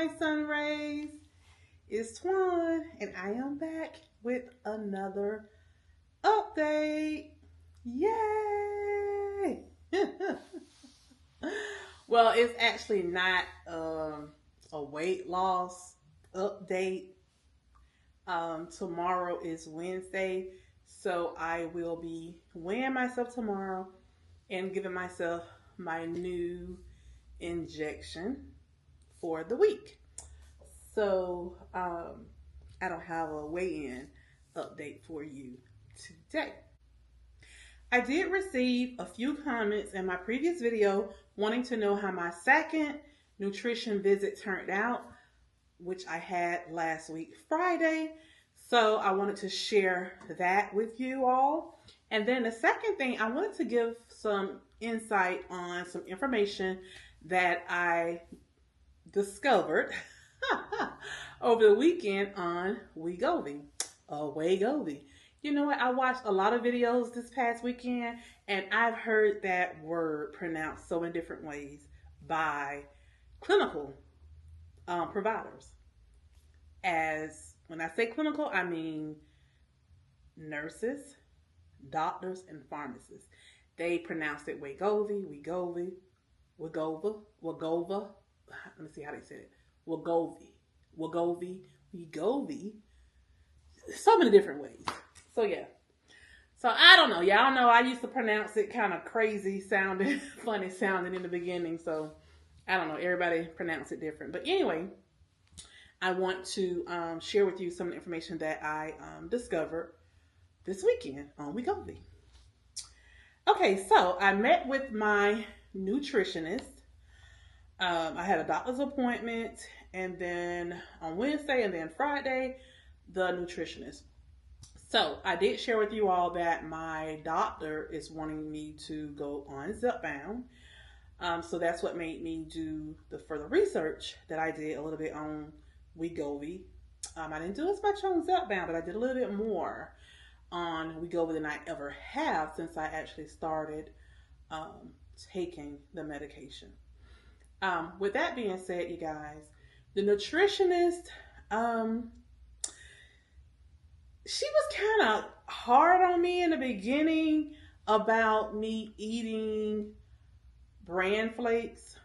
my sun rays. It's Twan, and I am back with another update. Yay! Well, it's actually not a weight loss update. Tomorrow is Wednesday, so I will be weighing myself tomorrow and giving myself my new injection for the week. So I don't have a weigh-in update for you today. I did receive a few comments in my previous video wanting to know how my second nutrition visit turned out, which I had last week Friday. So I wanted to share that with you all. And then the second thing, I wanted to give some insight on some information that I discovered over the weekend on Wegovy. Wegovy. You know what? I watched a lot of videos this past weekend, and I've heard that word pronounced so many different ways by clinical providers. As when I say clinical, I mean nurses, doctors, and pharmacists. They pronounce it Wegovy, Wegovy, Wegova, Wegova. Let me see how they said it. Wegovy, Wegovy, Wegovy. So many different ways. So yeah. So I don't know. Y'all know I used to pronounce it kind of crazy sounding, funny sounding in the beginning. So I don't know. Everybody pronounce it different. But anyway, I want to share with you some information that I discovered this weekend on Wegovy. Okay, so I met with my nutritionist. I had a doctor's appointment, and then on Wednesday and then Friday, the nutritionist. So I did share with you all that my doctor is wanting me to go on Zepbound. So that's what made me do the further research that I did a little bit on Wegovy. I didn't do as much on Zepbound, but I did a little bit more on Wegovy than I ever have since I actually started taking the medication. With that being said, you guys, the nutritionist, she was kind of hard on me in the beginning about me eating bran flakes,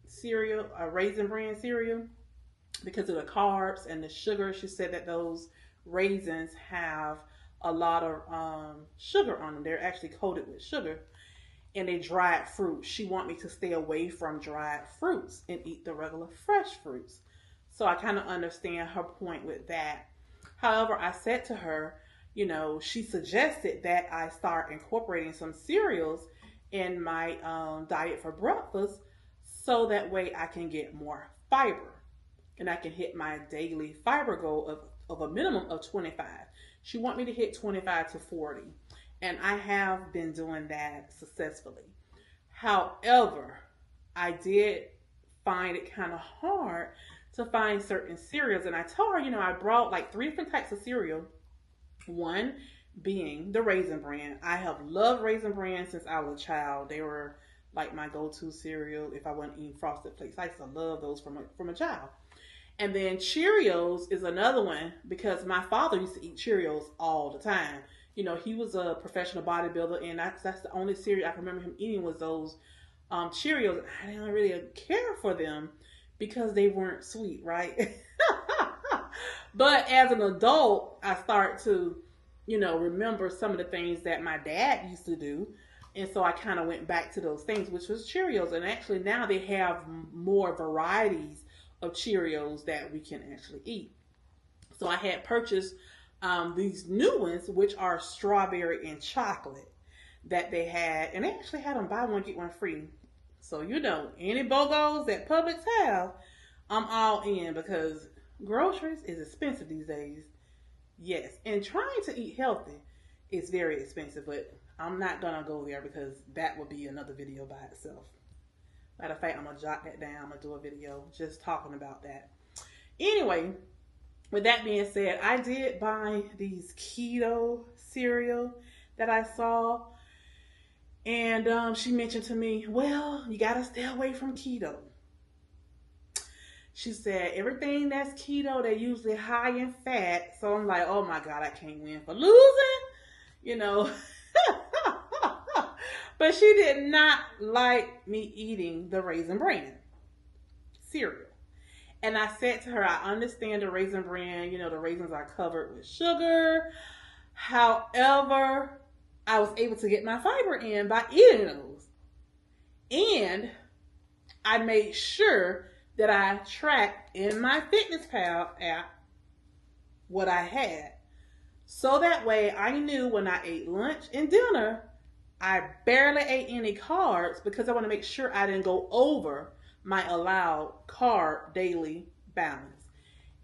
cereal, raisin bran cereal, because of the carbs and the sugar. She said that those raisins have a lot of sugar on them. They're actually coated with sugar, and they dried fruit. She want me to stay away from dried fruits and eat the regular fresh fruits. So I kind of understand her point with that. However, I said to her, you know, she suggested that I start incorporating some cereals in my diet for breakfast, so that way I can get more fiber and I can hit my daily fiber goal of a minimum of 25. She want me to hit 25 to 40, and I have been doing that successfully. However, I did find it kind of hard to find certain cereals, and I told her, you know, I brought like 3 different types of cereal. One being the Raisin Bran. I have loved Raisin Bran since I was a child. They were like my go-to cereal if I wasn't eating Frosted Flakes. I used to love those from a child. And then Cheerios is another one, because my father used to eat Cheerios all the time. You know, he was a professional bodybuilder, and that's the only cereal I can remember him eating was those Cheerios. I didn't really care for them because they weren't sweet, right? But as an adult, I start to, you know, remember some of the things that my dad used to do. And so I kind of went back to those things, which was Cheerios. And actually now they have more varieties of Cheerios that we can actually eat. So I had purchased these new ones, which are strawberry and chocolate that they had. And they actually had them buy one, get one free. So, you know, any BOGOs that Publix have, I'm all in, because groceries is expensive these days. Yes. And trying to eat healthy is very expensive, but I'm not going to go there because that would be another video by itself. Matter of fact, I'm going to jot that down. I'm going to do a video just talking about that. Anyway, with that being said, I did buy these keto cereal that I saw. And she mentioned to me, well, you got to stay away from keto. She said everything that's keto, they're usually high in fat. So I'm like, oh my God, I can't win for losing, you know. But she did not like me eating the Raisin Bran cereal. And I said to her, I understand the Raisin Bran, you know, the raisins are covered with sugar. However, I was able to get my fiber in by eating those. And I made sure that I tracked in my FitnessPal app what I had. So that way I knew when I ate lunch and dinner, I barely ate any carbs because I want to make sure I didn't go over my allowed carb daily balance.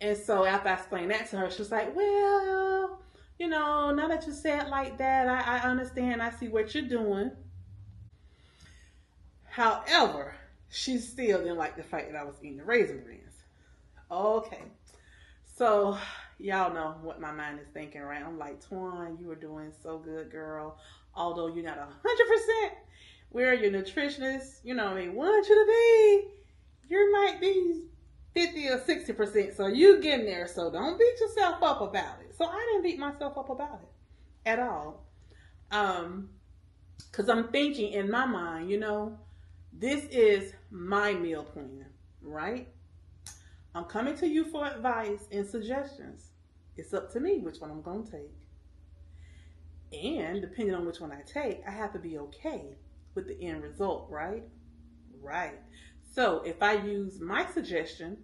And so after I explained that to her, she was like, well, you know, now that you say it like that, I understand. I see what you're doing. However, she still didn't like the fact that I was eating the Raisin Brans. Okay. So y'all know what my mind is thinking, right? I'm like, Twan, you were doing so good, girl. Although you're not 100% where your nutritionist, you know what I mean, want you to be. You might be 50 or 60%. So you getting there. So don't beat yourself up about it. So I didn't beat myself up about it at all. Because I'm thinking in my mind, you know, this is my meal plan, right? I'm coming to you for advice and suggestions. It's up to me which one I'm going to take. And depending on which one I take, I have to be okay with the end result, right? Right. So if I use my suggestion,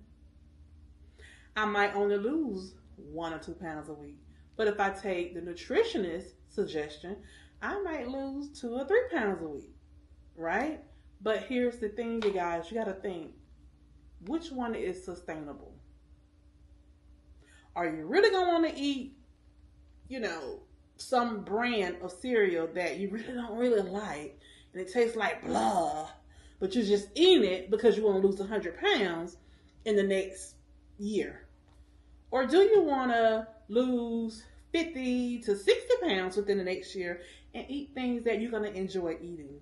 I might only lose 1 or 2 pounds a week. But if I take the nutritionist suggestion, I might lose 2 or 3 pounds a week, right? But here's the thing, you guys, you got to think, which one is sustainable? Are you really going to want to eat, you know, some brand of cereal that you really don't really like and it tastes like blah, but you're just eating it because you want to lose 100 pounds in the next year? Or do you want to lose 50 to 60 pounds within the next year and eat things that you're going to enjoy eating,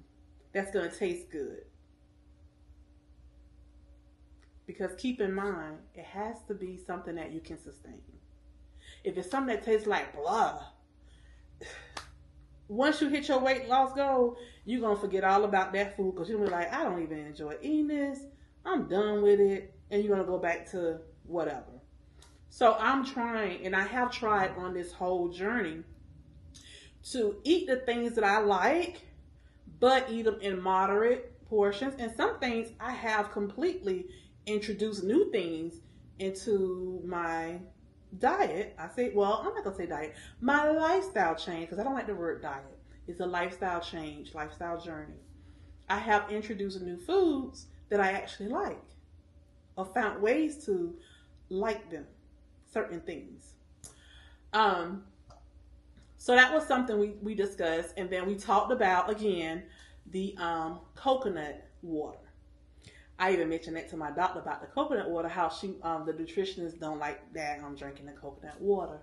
that's going to taste good? Because keep in mind, it has to be something that you can sustain. If it's something that tastes like blah, once you hit your weight loss goal, you're going to forget all about that food because you're going to be like, I don't even enjoy eating this. I'm done with it. And you're going to go back to whatever. So I'm trying, and I have tried on this whole journey to eat the things that I like, but eat them in moderate portions. And some things I have completely introduced new things into my diet. I say, well, I'm not going to say diet. My lifestyle change, because I don't like the word diet. It's a lifestyle change, lifestyle journey. I have introduced new foods that I actually like, or found ways to like them, certain things. So that was something we discussed. And then we talked about, again, the coconut water. I even mentioned that to my doctor about the coconut water, how the nutritionists don't like that I'm drinking the coconut water.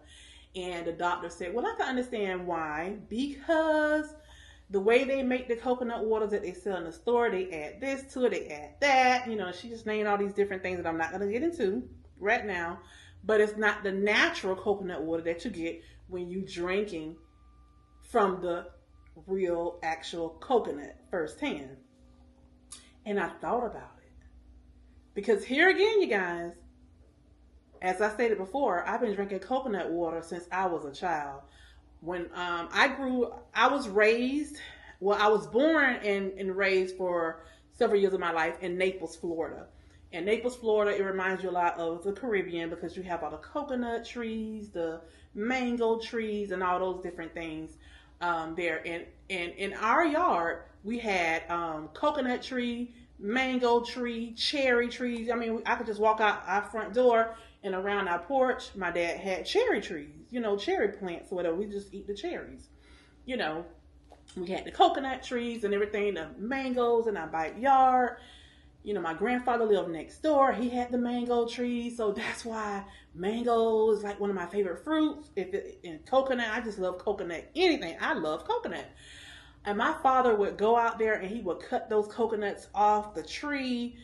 And the doctor said, well, I can understand why, because the way they make the coconut waters that they sell in the store, they add this to it, they add that. You know, she just named all these different things that I'm not going to get into right now. But it's not the natural coconut water that you get when you drinking from the real, actual coconut firsthand. And I thought about it. Because here again, you guys, as I stated before, I've been drinking coconut water since I was a child. When I was born and raised for several years of my life in Naples, Florida. In Naples, Florida, it reminds you a lot of the Caribbean because you have all the coconut trees, the mango trees, and all those different things there. And in our yard, we had coconut tree, mango tree, cherry trees. I mean, I could just walk out our front door and around our porch, my dad had cherry trees, you know, cherry plants or whatever. We just eat the cherries. You know, we had the coconut trees and everything, the mangoes in our backyard. You know, my grandfather lived next door. He had the mango trees. So that's why mango is like one of my favorite fruits. In coconut, I just love coconut. Anything. I love coconut. And my father would go out there and he would cut those coconuts off the tree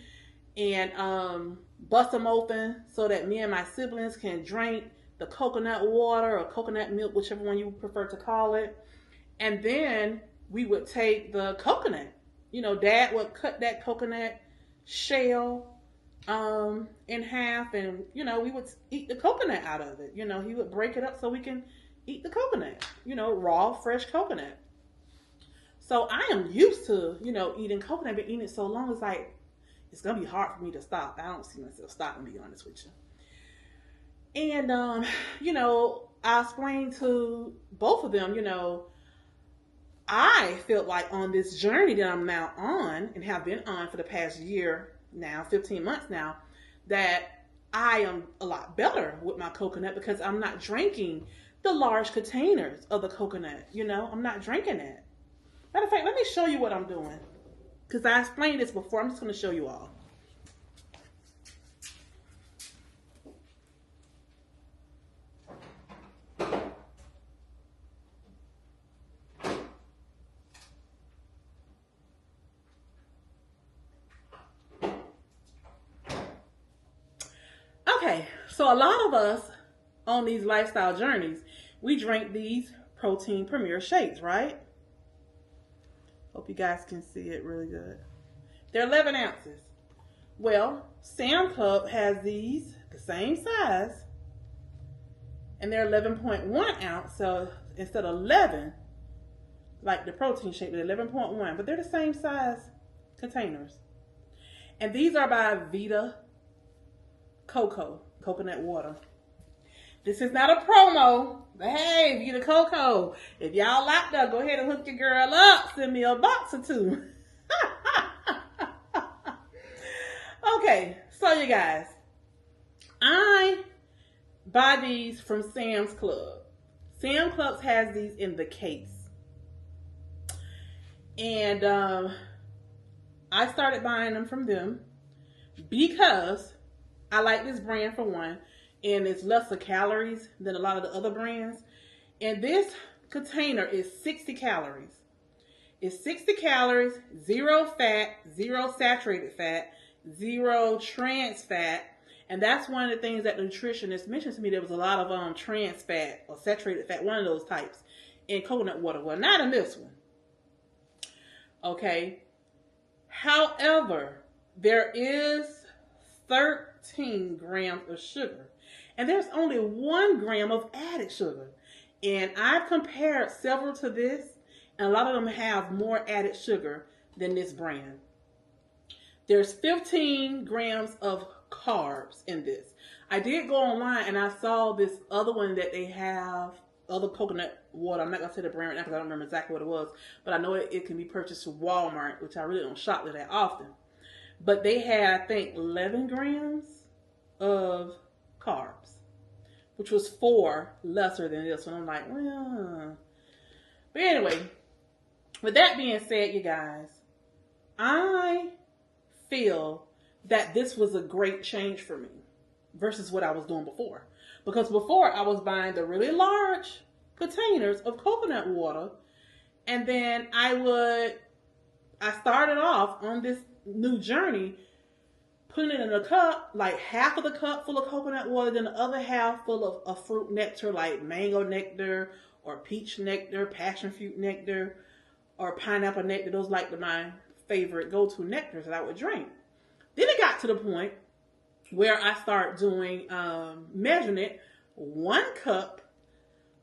and bust them open so that me and my siblings can drink the coconut water or coconut milk, whichever one you prefer to call it. And then we would take the coconut. Dad would cut that coconut shell in half, and we would eat the coconut out of it. He would break it up so we can eat the coconut. Raw, fresh coconut. So I am used to eating coconut. I've been eating it so long. It's like it's gonna be hard for me to stop. I don't see myself stopping, to be honest with you. And I explained to both of them. I felt like on this journey that I'm now on and have been on for the past year now, 15 months now, that I am a lot better with my coconut because I'm not drinking the large containers of the coconut. I'm not drinking that. Matter of fact, let me show you what I'm doing. Because I explained this before. I'm just going to show you all. Okay, so a lot of us on these lifestyle journeys, we drink these protein premier shakes, right? Hope you guys can see it really good. They're 11 ounces. Well, Sam Club has these the same size, and they're 11.1 ounce. So instead of 11, like the protein shake, they're 11.1, but they're the same size containers. And these are by Vita Coco, coconut water. This is not a promo, but hey, Vita Coco, if y'all out there, go ahead and hook your girl up. Send me a box or two. Okay, so you guys, I buy these from Sam's Club. Sam's Club has these in the case. And I started buying them from them because I like this brand for one, and it's lesser calories than a lot of the other brands. And this container is 60 calories. It's 60 calories, 0 fat, 0 saturated fat, 0 trans fat. And that's one of the things that the nutritionist mentioned to me. There was a lot of trans fat or saturated fat, one of those types, in coconut water. Well, not in this one. Okay. However, there is 13 grams of sugar. And there's only 1 gram of added sugar. And I've compared several to this, and a lot of them have more added sugar than this brand. There's 15 grams of carbs in this. I did go online and I saw this other one that they have, other coconut water. I'm not going to say the brand right now because I don't remember exactly what it was, but I know it can be purchased from Walmart, which I really don't shop there that often. But they had, I think, 11 grams of carbs, which was 4 lesser than this one. I'm like, well. But anyway, with that being said, you guys, I feel that this was a great change for me versus what I was doing before. Because before I was buying the really large containers of coconut water, and then I started off on this new journey putting it in a cup, like half of the cup full of coconut water, then the other half full of fruit nectar, like mango nectar or peach nectar, passion fruit nectar, or pineapple nectar. Those like my favorite go-to nectars that I would drink. Then it got to the point where I started doing measuring it 1 cup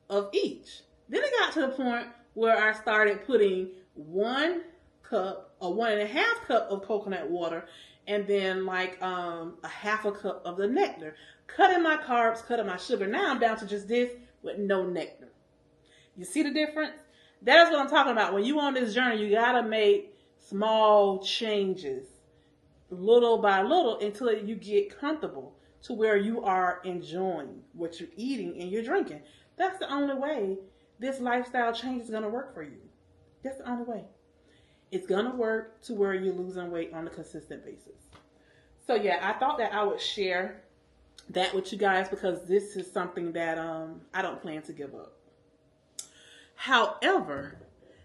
of each. Then it got to the point where I started putting 1 cup or 1.5 cup of coconut water, and then like a half a cup of the nectar. Cutting my carbs, cutting my sugar. Now I'm down to just this with no nectar. You see the difference? That's what I'm talking about. When you on this journey, you gotta make small changes, little by little, until you get comfortable to where you are enjoying what you're eating and you're drinking. That's the only way this lifestyle change is gonna work for you. That's the only way. It's gonna work to where you're losing weight on a consistent basis. So yeah, I thought that I would share that with you guys because this is something that I don't plan to give up. However,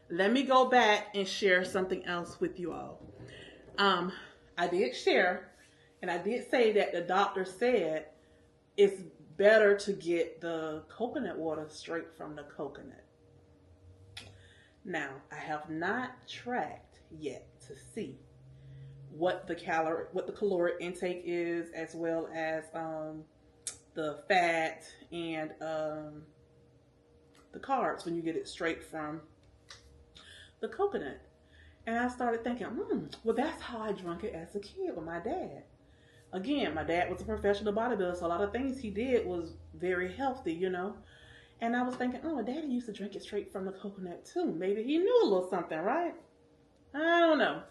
let me go back and share something else with you all. I did share And I did say that the doctor said it's better to get the coconut water straight from the coconut. Now, I have not tracked yet to see what the caloric intake is, as well as the fat and the carbs when you get it straight from the coconut. And I started thinking, well, that's how I drank it as a kid with my dad. Again, my dad was a professional bodybuilder, so a lot of things he did was very healthy, you know. And I was thinking, oh, Daddy used to drink it straight from the coconut too. Maybe he knew a little something, right? I don't know.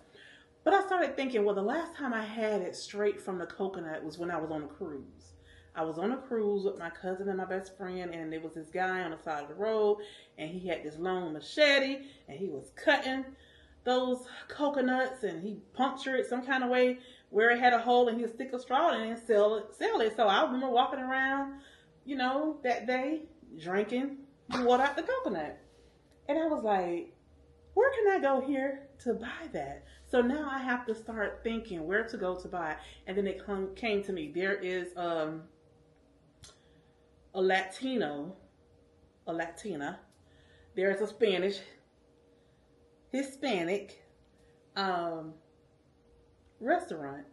But I started thinking, well, the last time I had it straight from the coconut was when I was on a cruise. I was on a cruise with my cousin and my best friend, and there was this guy on the side of the road, and he had this long machete, and he was cutting those coconuts, and he punctured it some kind of way where it had a hole, and he would stick a straw in it and sell it. So I remember walking around, you know, that day, drinking water out the coconut. And I was like, where can I go here to buy that? So now I have to start thinking where to go to buy it. And then it came to me. There is a Latina. There's a Hispanic restaurant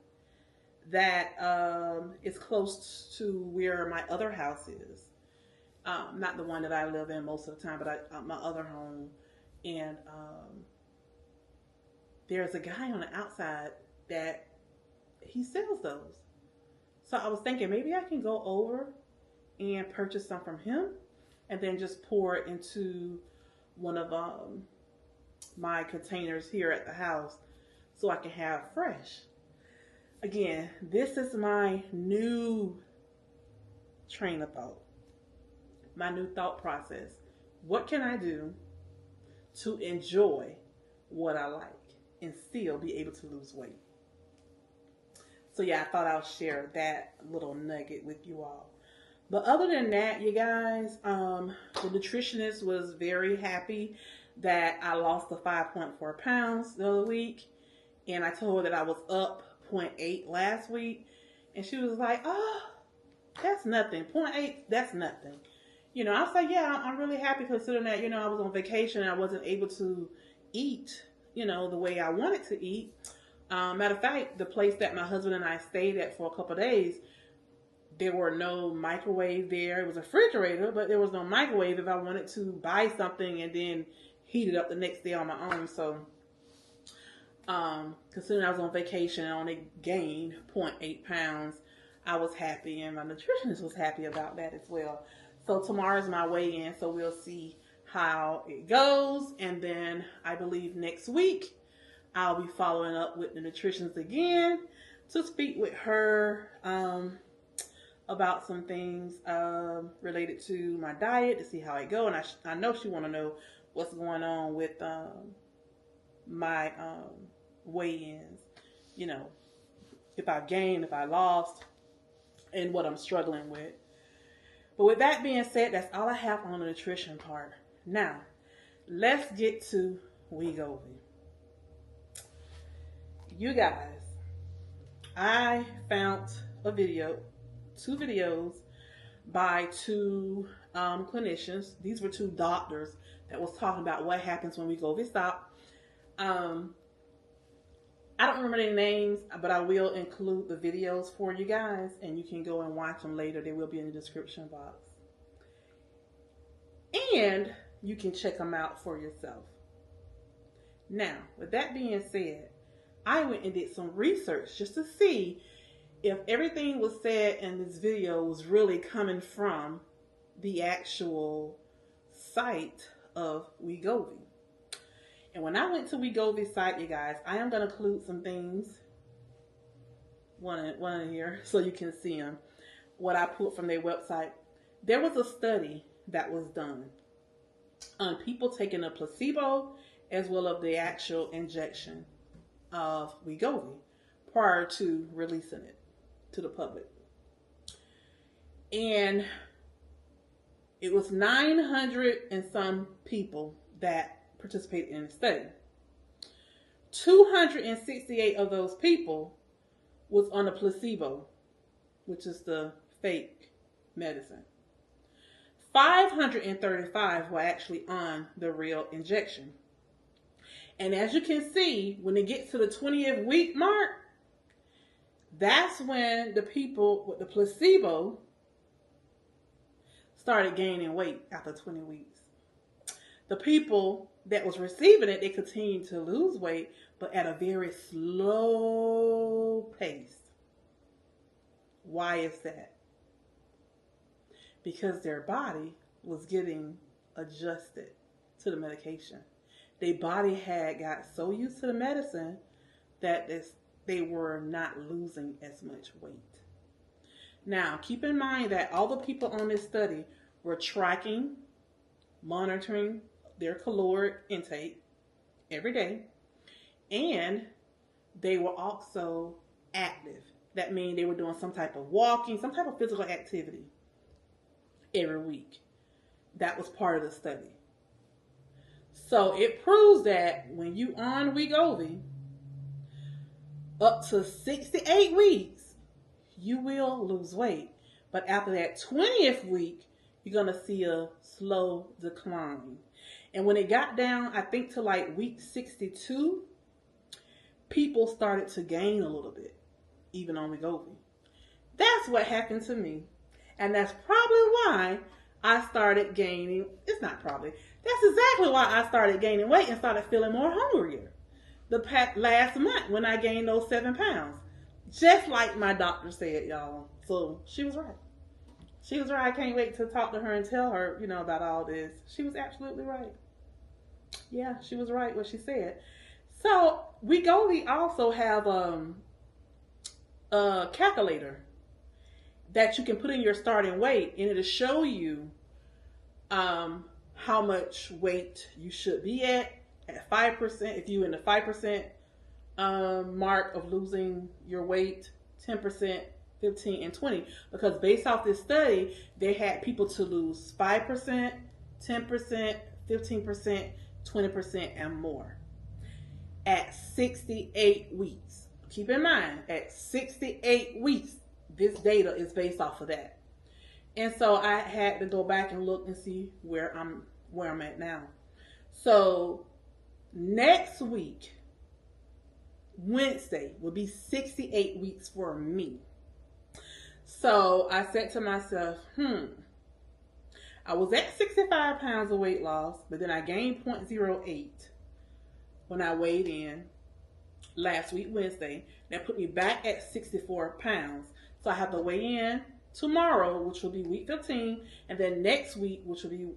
that is close to where my other house is. Not the one that I live in most of the time, but my other home. And there's a guy on the outside that he sells those. So I was thinking maybe I can go over and purchase some from him and then just pour it into one of my containers here at the house so I can have fresh. Again, this is my new train of thought, my new thought process. What can I do to enjoy what I like and still be able to lose weight? So yeah, I thought I'll share that little nugget with you all. But other than that, you guys, the nutritionist was very happy that I lost the 5.4 pounds the other week. And I told her that I was up 0.8 last week. And she was like, oh, that's nothing. 0.8, that's nothing. You know, I was like, yeah, I'm really happy considering that, you know, I was on vacation and I wasn't able to eat, you know, the way I wanted to eat. Matter of fact, the place that my husband and I stayed at for a couple of days, there were no microwave there. It was a refrigerator, but there was no microwave if I wanted to buy something and then heat it up the next day on my own. So, considering I was on vacation and only gained 0.8 pounds, I was happy, and my nutritionist was happy about that as well. So tomorrow's my weigh-in, so we'll see how it goes. And then I believe next week I'll be following up with the nutritionist again to speak with her about some things related to my diet to see how it goes. And I know she want to know what's going on with my weigh-ins. You know, if I gained, if I lost, and what I'm struggling with. But with that being said, that's all I have on the nutrition part. Now, let's get to Wegovy. You guys, I found two videos by two clinicians. These were two doctors that was talking about what happens when Wegovy stop. I don't remember their names, but I will include the videos for you guys, and you can go and watch them later. They will be in the description box. And you can check them out for yourself. Now, with that being said, I went and did some research just to see if everything was said in this video was really coming from the actual site of Wegovy. And when I went to Wegovy's site, you guys, I am going to include some things, one in here, so you can see them, what I put from their website. There was a study that was done on people taking a placebo as well as the actual injection of Wegovy prior to releasing it to the public. And it was 900 and some people that participated in the study. 268 of those people was on a placebo, which is the fake medicine. 535 were actually on the real injection. And as you can see, when it gets to the 20th week mark, that's when the people with the placebo started gaining weight after 20 weeks. The people that was receiving it, they continued to lose weight, but at a very slow pace. Why is that? Because their body was getting adjusted to the medication. Their body had got so used to the medicine that they were not losing as much weight. Now, keep in mind that all the people on this study were tracking, monitoring their caloric intake every day, and they were also active. That means they were doing some type of walking, some type of physical activity every week. That was part of the study. So it proves that when you on Wegovy, up to 68 weeks, you will lose weight. But after that 20th week, you're going to see a slow decline. And when it got down, I think to like week 62, people started to gain a little bit, even on Wegovy. That's what happened to me. And that's probably why I started gaining. It's not probably. That's exactly why I started gaining weight and started feeling more hungrier. Last month when I gained those 7 pounds. Just like my doctor said, y'all. So she was right. She was right. I can't wait to talk to her and tell her, about all this. She was absolutely right. Yeah, she was right what she said. So Wegovy also have a calculator that you can put in your starting weight, and it'll show you how much weight you should be at 5%. If you're in the 5% mark of losing your weight, 10%, 15, and 20. Because based off this study, they had people to lose 5%, 10%, 15%, 20%, and more at 68 weeks. Keep in mind, at 68 weeks, this data is based off of that. And so I had to go back and look and see where I'm at now. So next week, Wednesday, will be 68 weeks for me. So I said to myself, I was at 65 pounds of weight loss, but then I gained 0.08 when I weighed in last week, Wednesday. That put me back at 64 pounds. So I have to weigh in tomorrow, which will be week 15, and then next week, which will be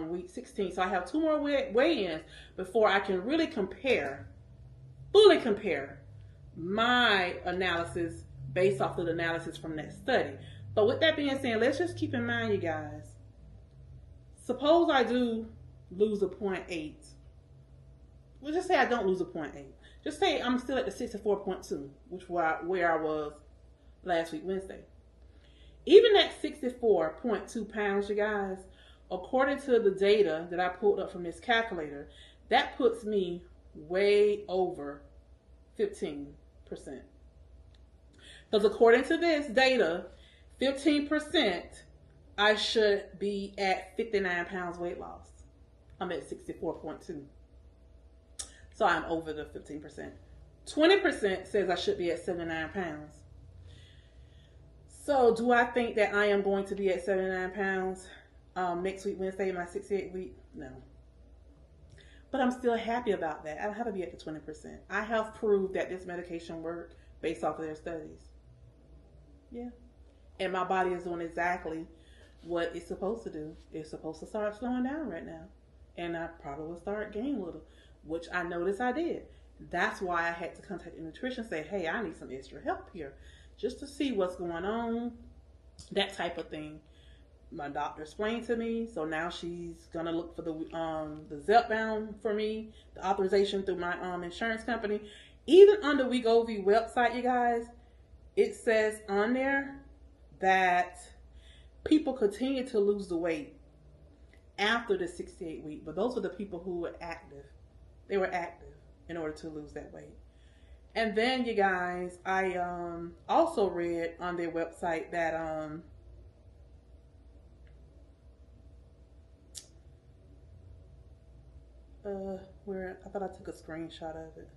week 16. So I have 2 more weigh-ins before I can really fully compare my analysis based off of the analysis from that study. But with that being said, let's just keep in mind, you guys, suppose I do lose a 0.8. We'll just say I don't lose a 0.8. Just say I'm still at the 64.2, which where I was last week, Wednesday. Even at 64.2 pounds, you guys, according to the data that I pulled up from this calculator, that puts me way over 15%. Because according to this data, 15%, I should be at 59 pounds weight loss. I'm at 64.2. So I'm over the 15%. 20% says I should be at 79 pounds. So do I think that I am going to be at 79 pounds next week, Wednesday, my 68 week? No. But I'm still happy about that. I don't have to be at the 20%. I have proved that this medication worked based off of their studies. Yeah. And my body is doing exactly what it's supposed to do. It's supposed to start slowing down right now. And I probably will start gaining a little, which I noticed I did. That's why I had to contact the nutrition and say, hey, I need some extra help here, just to see what's going on, that type of thing. My doctor explained to me, so now she's gonna look for the Zepbound for me, the authorization through my insurance company. Even on the Wegovy website, you guys, it says on there that people continue to lose the weight after the 68 week, but those were the people who were active. They were active in order to lose that weight. And then, you guys, I also read on their website that where I thought I took a screenshot of it.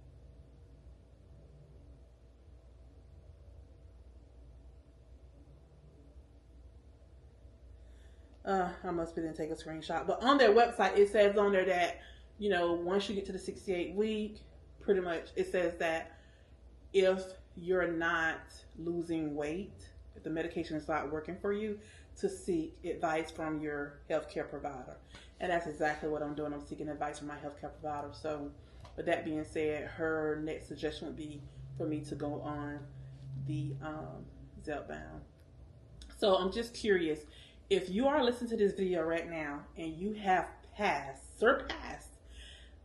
I must be didn't take a screenshot. But on their website, it says on there that, once you get to the 68 week, pretty much it says that if you're not losing weight, if the medication is not working for you, to seek advice from your healthcare provider. And that's exactly what I'm doing. I'm seeking advice from my healthcare provider. So with that being said, her next suggestion would be for me to go on the Zepbound. So I'm just curious, if you are listening to this video right now and you have surpassed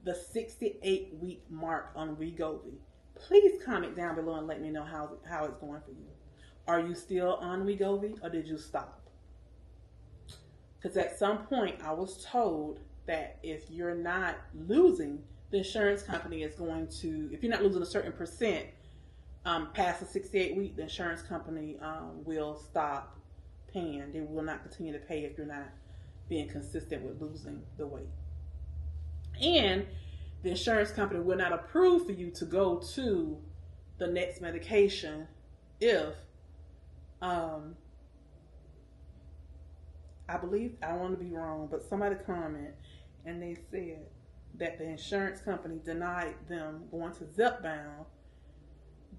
the 68-week mark on Wegovy, please comment down below and let me know how it's going for you. Are you still on Wegovy or did you stop? Because at some point I was told that if you're not losing, the insurance company is going to, if you're not losing a certain percent past the 68 week, the insurance company will stop paying. They will not continue to pay if you're not being consistent with losing the weight. And the insurance company will not approve for you to go to the next medication if I believe, I want to be wrong, but somebody commented and they said that the insurance company denied them going to Zepbound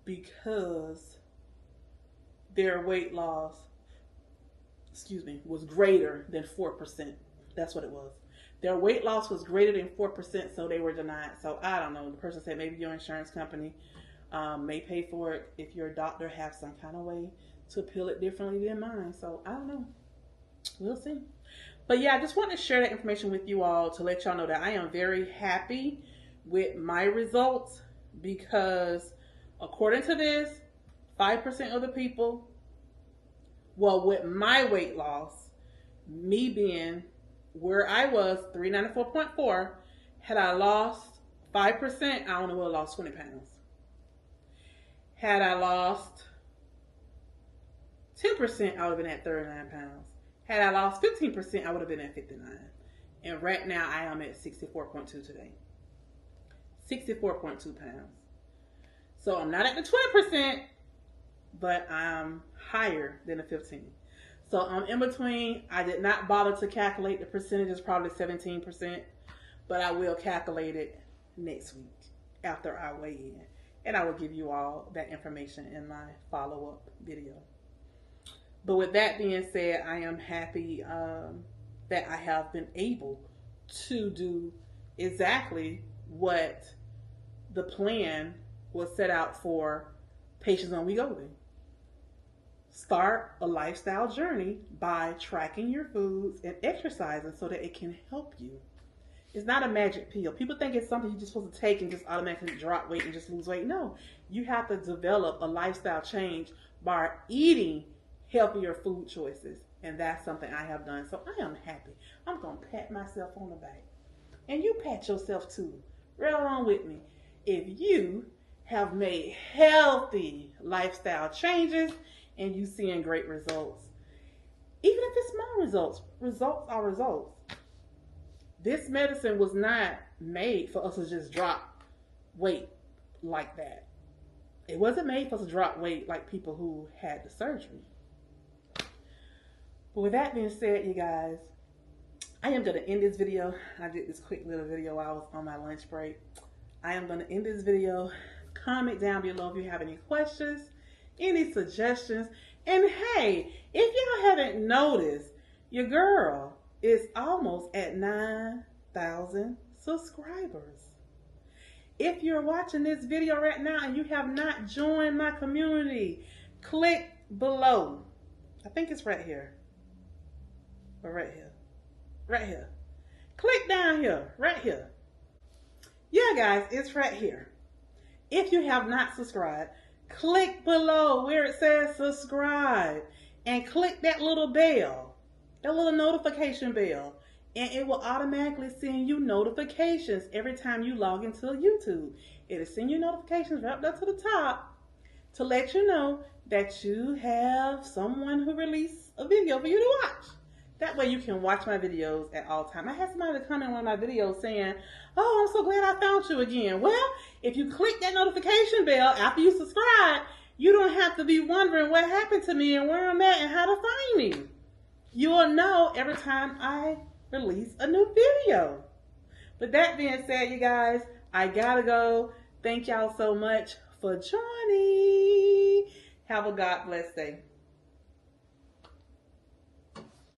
because their weight loss, was greater than 4%. That's what it was. Their weight loss was greater than 4%, so they were denied. So I don't know. The person said maybe your insurance company may pay for it if your doctor has some kind of way to appeal it differently than mine. So I don't know. We'll see. But yeah, I just want to share that information with you all to let y'all know that I am very happy with my results, because according to this, 5% of the people, well, with my weight loss, me being where I was, 394.4, had I lost 5%, I only would have lost 20 pounds. Had I lost 10%, I would have been at 39 pounds. Had I lost 15%, I would have been at 59. And right now, I am at 64.2 today. 64.2 pounds. So I'm not at the 20%, but I'm higher than the 15. So I'm in between. I did not bother to calculate the percentage. It's probably 17%, but I will calculate it next week after I weigh in. And I will give you all that information in my follow-up video. But with that being said, I am happy that I have been able to do exactly what the plan was set out for patients on Wegovy. Start a lifestyle journey by tracking your foods and exercising so that it can help you. It's not a magic pill. People think it's something you're just supposed to take and just automatically drop weight and just lose weight. No, you have to develop a lifestyle change by eating healthier food choices. And that's something I have done. So I am happy. I'm going to pat myself on the back. And you pat yourself too. Right along with me. If you have made healthy lifestyle changes and you seeing great results, even if it's small results, results are results. This medicine was not made for us to just drop weight like that. It wasn't made for us to drop weight like people who had the surgery. But with that being said, you guys, I am going to end this video. I did this quick little video while I was on my lunch break. I am going to end this video. Comment down below if you have any questions, any suggestions. And hey, if y'all haven't noticed, your girl is almost at 9,000 subscribers. If you're watching this video right now and you have not joined my community, click below. I think it's right here. Or right here. Right here. Click down here. Right here. Yeah, guys, it's right here. If you have not subscribed, click below where it says subscribe and click that little bell, that little notification bell, and it will automatically send you notifications every time you log into YouTube. It'll send you notifications right up to the top to let you know that you have someone who released a video for you to watch. That way you can watch my videos at all times. I had somebody comment on one of my videos saying, "Oh, I'm so glad I found you again." Well, if you click that notification bell after you subscribe, you don't have to be wondering what happened to me and where I'm at and how to find me. You will know every time I release a new video. With that being said, you guys, I gotta go. Thank y'all so much for joining. Have a God bless day.